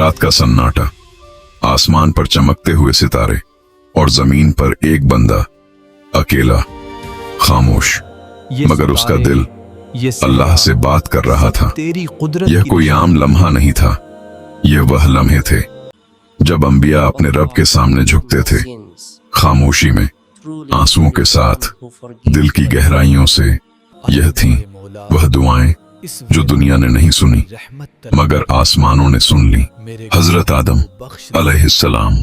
रात का सन्नाटा, आसमान पर चमकते हुए सितारे और जमीन पर एक बंदा अकेला, खामोश, मगर उसका दिल अल्लाह से बात कर रहा था। यह कोई आम लम्हा नहीं था, यह वह लम्हे थे जब अंबिया अपने रब के सामने झुकते थे, खामोशी में, आंसुओं के साथ, दिल की गहराइयों से। यह थीं वह दुआएं जो दुनिया ने नहीं सुनी मगर आसमानों ने सुन ली। हजरत आदम अलैहिस्सलाम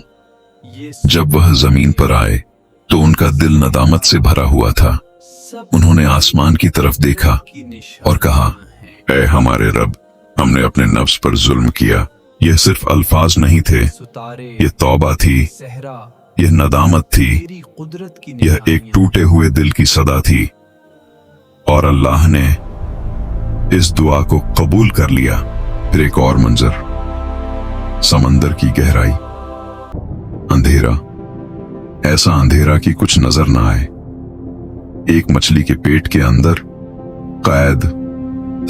जब वह जमीन पर आए तो उनका दिल नदामत से भरा हुआ था। उन्होंने आसमान की तरफ देखा और कहा, ऐ हमारे रब, हमने अपने नफ्स पर जुल्म किया। यह सिर्फ अल्फाज नहीं थे, यह तौबा थी, यह नदामत थी, यह एक टूटे हुए दिल की सदा थी। और अल्लाह ने इस दुआ को कबूल कर लिया। फिर एक और मंजर, समंदर की गहराई, अंधेरा, ऐसा अंधेरा कि कुछ नजर ना आए। एक मछली के पेट के अंदर कैद,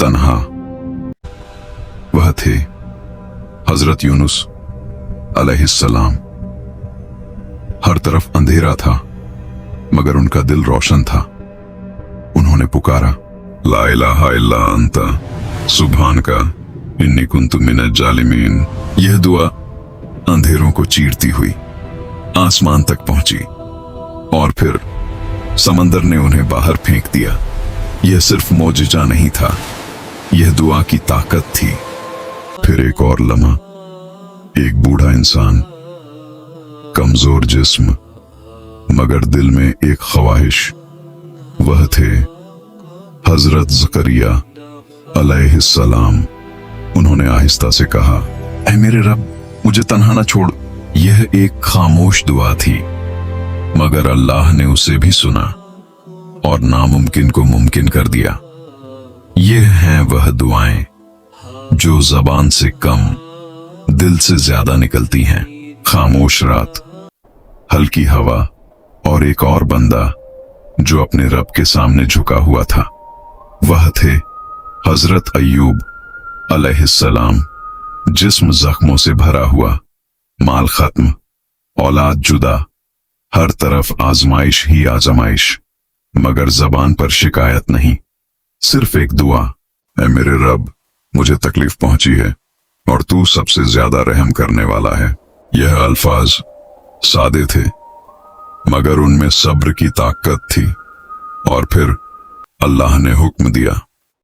तन्हा। वह थे हजरत यूनुस अलैहिस्सलाम। हर तरफ अंधेरा था मगर उनका दिल रोशन था। उन्होंने पुकारा, ला इलाहा इल्ला अंता सुब्हानका इन्नी कुन्तु मिनज जालिमीन। यह दुआ अंधेरों को चीरती हुई आसमान तक पहुंची और फिर समंदर ने उन्हें बाहर फेंक दिया। यह सिर्फ मौजिजा नहीं था, यह दुआ की ताकत थी। फिर एक और लम्हा, एक बूढ़ा इंसान, कमजोर जिस्म मगर दिल में एक ख्वाहिश। वह थे हजरत ज़करिया अलैहिस्सलाम। उन्होंने आहिस्ता से कहा, ऐ मेरे रब, मुझे तन्हा न छोड़। यह एक खामोश दुआ थी मगर अल्लाह ने उसे भी सुना और नामुमकिन को मुमकिन कर दिया। ये हैं वह दुआएं जो जबान से कम, दिल से ज्यादा निकलती हैं। खामोश रात, हल्की हवा और एक और बंदा जो अपने रब के सामने झुका हुआ था। वह थे हजरत अय्यूब अलैहिस्सलाम। जिस्म जख्मों से भरा हुआ, माल खत्म, औलाद जुदा, हर तरफ आजमाइश ही आजमाइश, मगर जबान पर शिकायत नहीं, सिर्फ एक दुआ, ऐ मेरे रब, मुझे तकलीफ पहुंची है और तू सबसे ज्यादा रहम करने वाला है। यह अल्फाज सादे थे मगर उनमें सब्र की ताकत थी। और फिर अल्लाह ने हुक्म दिया,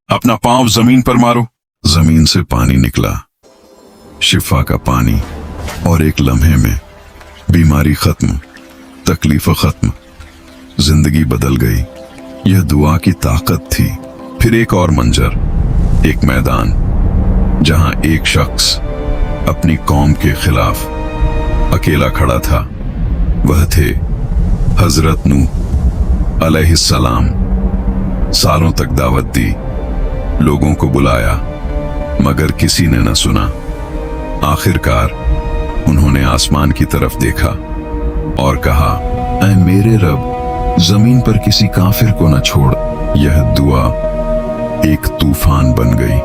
अपना पांव जमीन पर मारो। जमीन से पानी निकला, शिफा का पानी, और एक लम्हे में बीमारी खत्म, तकलीफ खत्म, जिंदगी बदल गई। यह दुआ की ताकत थी। फिर एक और मंजर, एक मैदान जहां एक शख्स अपनी कौम के खिलाफ अकेला खड़ा था। वह थे हजरत नूह अलैहिस्सलाम। सालों तक दावत दी, लोगों को बुलाया मगर किसी ने न सुना। आखिरकार उन्होंने आसमान की तरफ देखा और कहा, ऐ मेरे रब, जमीन पर किसी काफिर को न छोड़। यह दुआ एक तूफान बन गई।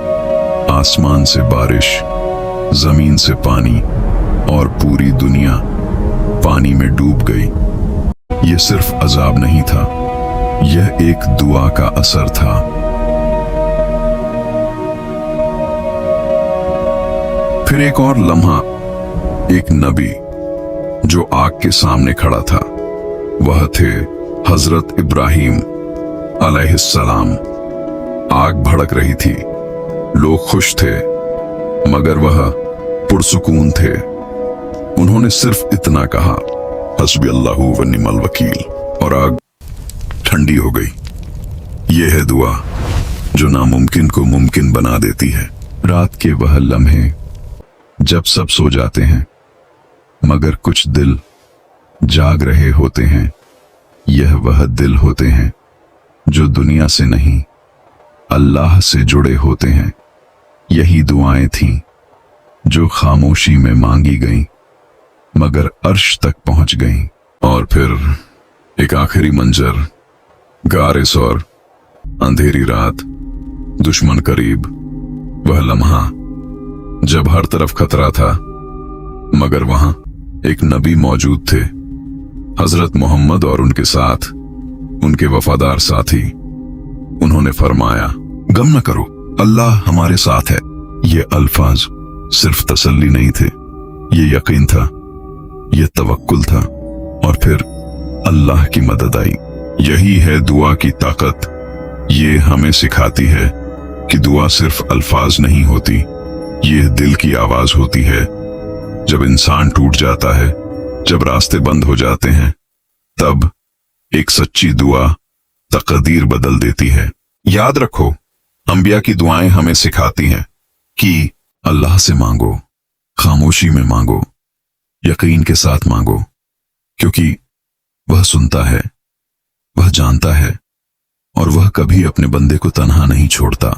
आसमान से बारिश, जमीन से पानी और पूरी दुनिया पानी में डूब गई। यह सिर्फ अजाब नहीं था, यह एक दुआ का असर था। फिर एक और लम्हा, एक नबी जो आग के सामने खड़ा था। वह थे हजरत इब्राहीम अलैहिस्सलाम। आग भड़क रही थी, लोग खुश थे मगर वह पुरसुकून थे। उन्होंने सिर्फ इतना कहा, हस्बी अल्लाहु व निअमल वकील, और आग ठंडी हो गई। यह है दुआ जो नामुमकिन को मुमकिन बना देती है। रात के वह लम्हे जब सब सो जाते हैं मगर कुछ दिल जाग रहे होते हैं, यह वह दिल होते हैं जो दुनिया से नहीं अल्लाह से जुड़े होते हैं। यही दुआएं थीं जो खामोशी में मांगी गईं मगर अर्श तक पहुंच गईं। और फिर एक आखिरी मंजर, गारे सौर, अंधेरी रात, दुश्मन करीब। वह लम्हा जब हर तरफ खतरा था मगर वहां एक नबी मौजूद थे, हजरत मोहम्मद, और उनके साथ उनके वफादार साथी। उन्होंने फरमाया, गम न करो, अल्लाह हमारे साथ है। ये अल्फाज सिर्फ तसल्ली नहीं थे, ये यकीन था, ये तवक्कुल था, और फिर अल्लाह की मदद आई। यही है दुआ की ताकत। ये हमें सिखाती है कि दुआ सिर्फ अल्फाज नहीं होती, ये दिल की आवाज होती है। जब इंसान टूट जाता है, जब रास्ते बंद हो जाते हैं, तब एक सच्ची दुआ तकदीर बदल देती है। याद रखो, अंबिया की दुआएं हमें सिखाती हैं कि अल्लाह से मांगो, खामोशी में मांगो, यकीन के साथ मांगो, क्योंकि वह सुनता है, वह जानता है, और वह कभी अपने बंदे को तन्हा नहीं छोड़ता।